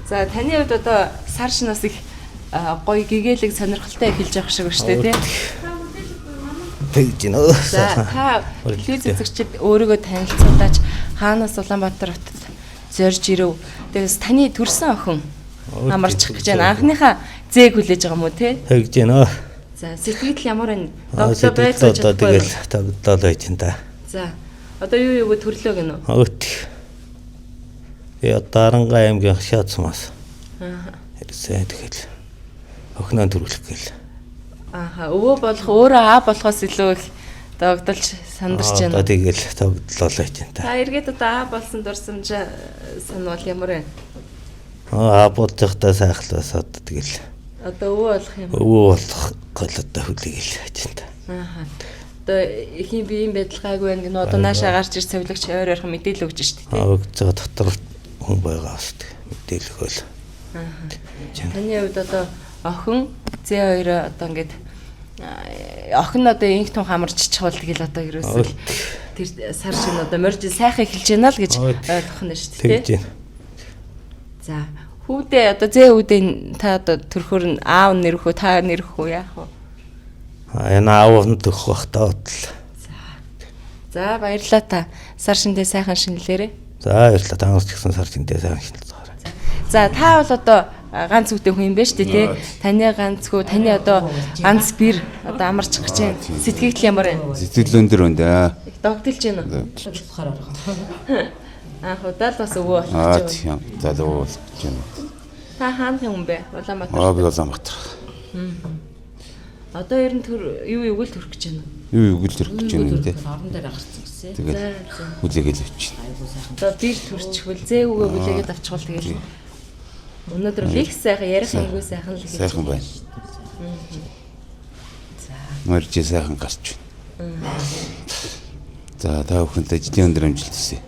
За таны хувьд одоо сар шинаас их гоё гэгээлэг сонирхолтой эхэлж явах шиг байна шүү дээ тий. Тэгж нөө. За та телевиз үзэгчид өөрийгөө танилцуулаач хаанаас Улаанбаатар хотод зорж ирэв. Тэгээс таны төрсэн охин амарчих гэж байна. Анхныхаа зээг хүлээж байгаа юм уу тий? Тэгж нөө. За сэтгэл ямар байна? Доктор байцааж чадахгүй. Тэгэл тогтлол байж энэ та. За одоо юу төрлөө гэнэ үү? Өт. Дарангай аймгийн Хашаацмаас. Ирсэн тэгэл охиноо төрүүлэх гээл. Өвөө болох өөрөө аа болохоос илүү их догдолж сандарч байна. Одоо тэгэл тогтлол байж энэ та. Та эргээд одоо аа болсон дурсамж санавал ямар вэ? Аа бодохтой сайхлаас одоо тэгэл. Одоо өвөө болох юм. Өвөө болох гол одоо хүлээгээл байж энэ та. Одоо ихийн биеийн байдал гайгүй байна гэнэ. Одоо наашаа гарч ир цавлагч ойр ойрхон мэдээлэл өгч штэ тий. Өгч байгаа дотор хүн байгаа шүү дээ. Мэдээлэл хөл. Таны хувьд одоо охин Z2 одоо ингээд охин одоо инх тун хамарч чичгуул тэгэл одоо ерөөсөө тэр сар шин одоо морж сайхан эхэлж байна л гэж ойлгох нь шүү дээ тий. За хүүдээ одоо Z-үүдээ та одоо төрхөр нь аав нэрхүү та нэрхүү яах вэ? Энэ аав нь төх бах таа бодол. За баярлалаа та сар шиндээ сайхан шинэлээрээ. За баярлалаа та нас гисэн сар шиндээ сайхан шинэлцээ. За та бол одоо ганц үгтэй хүн юм байна шүү дээ тий. Таны ганц хүү таны одоо ганц бэр одоо амарч гэж байна. Сэтгэл ямар байна? Сэтгэл өндөр байна да. Догдолж байна уу? Анх удаа л бас өвөө болох гэж байна. За өвөө болж байна. Та хааны хүн бэ? Улаанбаатар. Би Улаанбаатар. Одоо ер нь юу л төрөх гэж байна. Юу л төрөх гэж байна те. Орон дээр гарцсан гэсэн. Тэгээд хүлээгээл авчихна. Одоо бир төрчихвөл зээгүүгээ хүлээгээд авчихвал тэгэл өнөөдөр их сайхан ярих юмгүй сайхан л гэж. Сайхан байна. За. Мөржи сайхан гарч байна. За та бүхэнд ажлын өндөр амжилт хүсье.